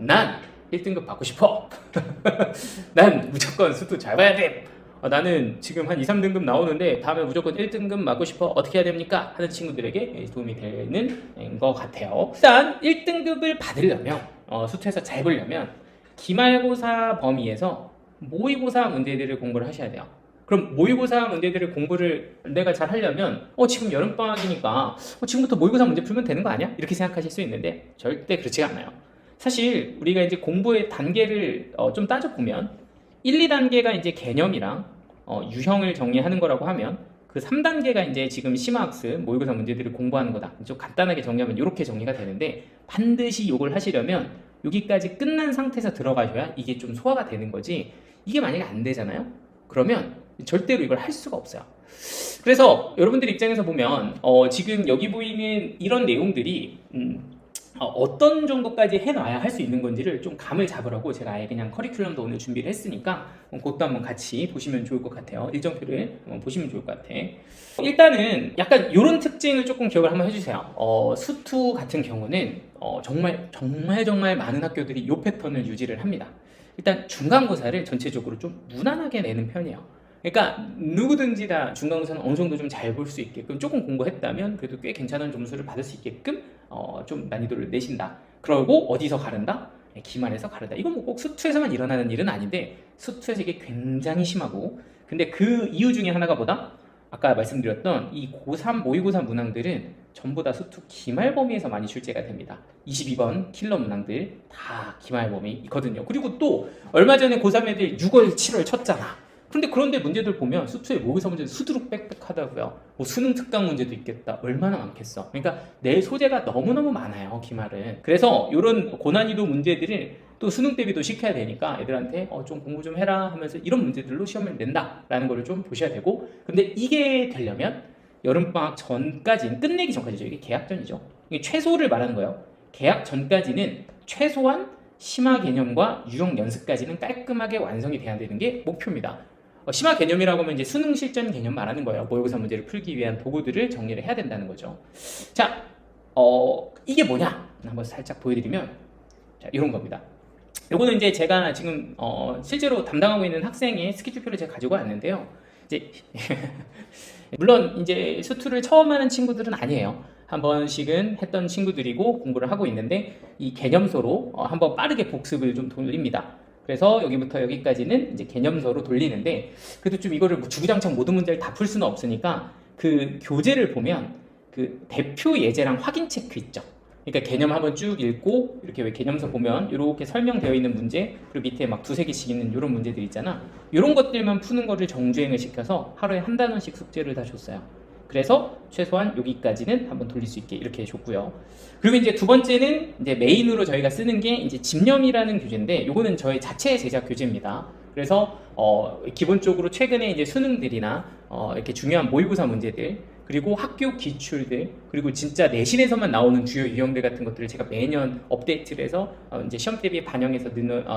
난 1등급 받고 싶어. 난 무조건 수투 잘 봐야 돼. 나는 지금 한 2, 3등급 나오는데 다음에 무조건 1등급 맞고 싶어. 어떻게 해야 됩니까? 하는 친구들에게 도움이 되는 것 같아요. 일단 1등급을 받으려면 수투에서 잘 보려면 기말고사 범위에서 모의고사 문제들을 공부를 하셔야 돼요. 그럼 모의고사 문제들을 공부를 내가 잘 하려면 지금 여름방학이니까 지금부터 모의고사 문제 풀면 되는 거 아니야? 이렇게 생각하실 수 있는데 절대 그렇지가 않아요. 사실 우리가 이제 공부의 단계를 좀 따져보면 1, 2단계가 이제 개념이랑 유형을 정리하는 거라고 하면 그 3단계가 이제 지금 심화학습 모의고사 문제들을 공부하는 거다. 좀 간단하게 정리하면 이렇게 정리가 되는데 반드시 이걸 하시려면 여기까지 끝난 상태에서 들어가셔야 이게 좀 소화가 되는 거지. 이게 만약에 안 되잖아요? 그러면 절대로 이걸 할 수가 없어요. 그래서 여러분들 입장에서 보면 지금 여기 보이는 이런 내용들이 어떤 정도까지 해놔야 할 수 있는 건지를 좀 감을 잡으라고 제가 아예 그냥 커리큘럼도 오늘 준비를 했으니까 그것도 한번 같이 보시면 좋을 것 같아요. 일정표를 한번 보시면 좋을 것 같아. 일단은 약간 이런 특징을 조금 기억을 한번 해주세요. 수투 같은 경우는 정말 많은 학교들이 이 패턴을 유지를 합니다. 일단 중간고사를 전체적으로 좀 무난하게 내는 편이에요. 그러니까 누구든지 다 중간고사는 어느 정도 좀 잘 볼 수 있게끔 조금 공부했다면 그래도 꽤 괜찮은 점수를 받을 수 있게끔 좀 난이도를 내신다. 그러고 어디서 가른다? 기말에서 가른다. 이건 뭐 꼭 수투에서만 일어나는 일은 아닌데 수투에서 이게 굉장히 심하고 근데 그 이유 중에 하나가 뭐다? 아까 말씀드렸던 이 고3 모의고사 문항들은 전부 다 수투 기말 범위에서 많이 출제가 됩니다. 22번 킬러 문항들 다 기말 범위 있거든요. 그리고 또 얼마 전에 고3 애들 6월 7월 쳤잖아. 그런데 문제들 보면 수투의 모의고사 문제도 수두룩 빽빽하다고요. 뭐 수능 특강 문제도 있겠다. 얼마나 많겠어. 그러니까 내 소재가 너무너무 많아요, 기말은. 그래서 이런 고난이도 문제들을 또 수능 대비도 시켜야 되니까 애들한테 좀 공부 좀 해라 하면서 이런 문제들로 시험을 낸다라는 거를 좀 보셔야 되고 근데 이게 되려면 여름방학 전까지는 끝내기 전까지죠. 이게 개학전이죠. 이게 최소를 말하는 거예요. 개학 전까지는 최소한 심화 개념과 유형 연습까지는 깔끔하게 완성이 돼야 되는 게 목표입니다. 심화 개념이라고 하면 이제 수능 실전 개념 말하는 거예요. 모의고사 문제를 풀기 위한 도구들을 정리를 해야 된다는 거죠. 자, 이게 뭐냐? 한번 살짝 보여드리면 자, 이런 겁니다. 요거는 이제 제가 지금 실제로 담당하고 있는 학생의 스케줄표를 제가 가지고 왔는데요. 이제 물론 이제 수투를 처음 하는 친구들은 아니에요. 한 번씩은 했던 친구들이고 공부를 하고 있는데 이 개념서로 한번 빠르게 복습을 좀 돌립니다. 그래서 여기부터 여기까지는 이제 개념서로 돌리는데 그래도 좀 이거를 주구장창 모든 문제를 다 풀 수는 없으니까 그 교재를 보면 그 대표 예제랑 확인 체크 있죠. 그러니까 개념 한번 쭉 읽고 이렇게 왜 개념서 보면 이렇게 설명되어 있는 문제 그리고 밑에 막 두세 개씩 있는 이런 문제들 있잖아. 이런 것들만 푸는 거를 정주행을 시켜서 하루에 한 단원씩 숙제를 다 줬어요. 그래서 최소한 여기까지는 한번 돌릴 수 있게 이렇게 줬고요. 그리고 이제 두 번째는 이제 메인으로 저희가 쓰는 게 이제 집념이라는 교재인데 요거는 저희 자체 제작 교재입니다. 그래서 기본적으로 최근에 이제 수능들이나 이렇게 중요한 모의고사 문제들 그리고 학교 기출들 그리고 진짜 내신에서만 나오는 주요 유형들 같은 것들을 제가 매년 업데이트를 해서 이제 시험 대비에 반영해서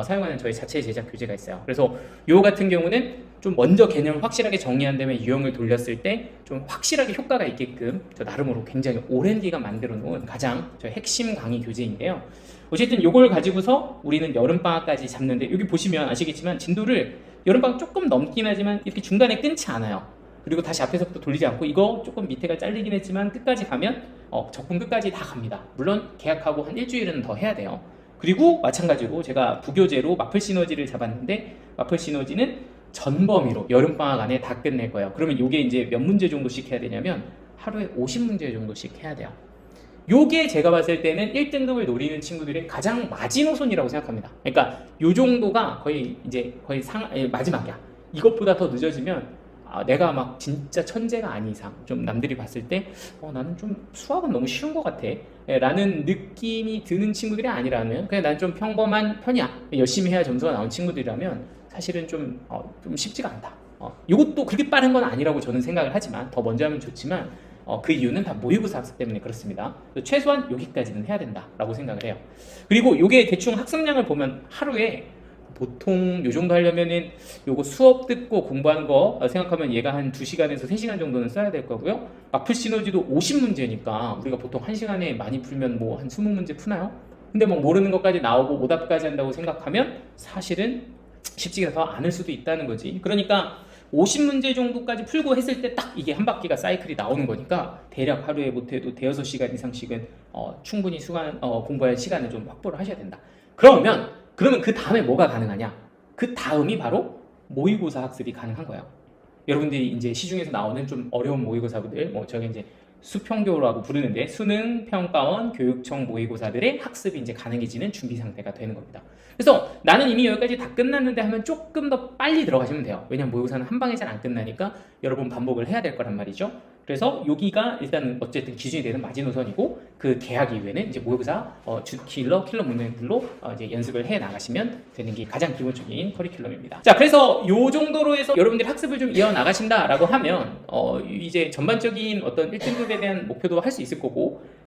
사용하는 저희 자체 제작 교재가 있어요. 그래서 요 같은 경우는 좀 먼저 개념을 확실하게 정리한 다음에 유형을 돌렸을 때 좀 확실하게 효과가 있게끔 저 나름으로 굉장히 오랜 기간 만들어 놓은 가장 저희 핵심 강의 교재인데요. 어쨌든 요걸 가지고서 우리는 여름방학까지 잡는데 여기 보시면 아시겠지만 진도를 여름방학 조금 넘긴 하지만 이렇게 중간에 끊지 않아요. 그리고 다시 앞에서부터 돌리지 않고 이거 조금 밑에가 잘리긴 했지만 끝까지 가면 적분 끝까지 다 갑니다. 물론 계약하고 한 일주일은 더 해야 돼요. 그리고 마찬가지로 제가 부교재로 마플 시너지를 잡았는데 마플 시너지는 전 범위로 여름방학 안에 다 끝낼 거예요. 그러면 이게 이제 몇 문제 정도씩 해야 되냐면 하루에 50문제 정도씩 해야 돼요. 요게 제가 봤을 때는 1등급을 노리는 친구들의 가장 마지노선이라고 생각합니다. 그러니까 요 정도가 거의 마지막이야. 이것보다 더 늦어지면 내가 막 진짜 천재가 아닌 이상 좀 남들이 봤을 때 나는 좀 수학은 너무 쉬운 것 같아 라는 느낌이 드는 친구들이 아니라면 그냥 난 좀 평범한 편이야 열심히 해야 점수가 나온 친구들이라면 사실은 좀 쉽지가 않다. 이것도 그렇게 빠른 건 아니라고 저는 생각을 하지만 더 먼저 하면 좋지만 그 이유는 다 모의고사 학습 때문에 그렇습니다. 최소한 여기까지는 해야 된다라고 생각을 해요. 그리고 이게 대충 학습량을 보면 하루에 보통 요 정도 하려면은 요거 수업 듣고 공부하는 거 생각하면 얘가 한 2시간에서 3시간 정도는 써야 될 거고요. 마플 시너지도 50문제니까 우리가 보통 1시간에 많이 풀면 뭐 한 20문제 푸나요? 근데 뭐 모르는 것까지 나오고 오답까지 한다고 생각하면 사실은 쉽지가 더 않을 수도 있다는 거지. 그러니까 50문제 정도까지 풀고 했을 때 딱 이게 한 바퀴가 사이클이 나오는 거니까 대략 하루에 못해도 대여섯 시간 이상씩은 충분히 공부할 시간을 좀 확보를 하셔야 된다. 그러면 그 다음에 뭐가 가능하냐? 그 다음이 바로 모의고사 학습이 가능한 거야. 여러분들이 이제 시중에서 나오는 좀 어려운 모의고사들, 뭐 저기 이제 수평교라고 부르는데 수능 평가원 교육청 모의고사들의 학습이 이제 가능해지는 준비 상태가 되는 겁니다. 그래서 나는 이미 여기까지 다 끝났는데 하면 조금 더 빨리 들어가시면 돼요. 왜냐면 모의고사는 한 방에 잘 안 끝나니까 여러 번 반복을 해야 될 거란 말이죠. 그래서 여기가 일단 어쨌든 기준이 되는 마지노선이고 그 개학 이후에는 이제 모의고사 킬러 문제들로 이제 연습을 해 나가시면 되는 게 가장 기본적인 커리큘럼입니다. 자, 그래서 요 정도로 해서 여러분들이 학습을 좀 이어 나가신다라고 하면 이제 전반적인 어떤 1등급에 대한 목표도 할 수 있을 거고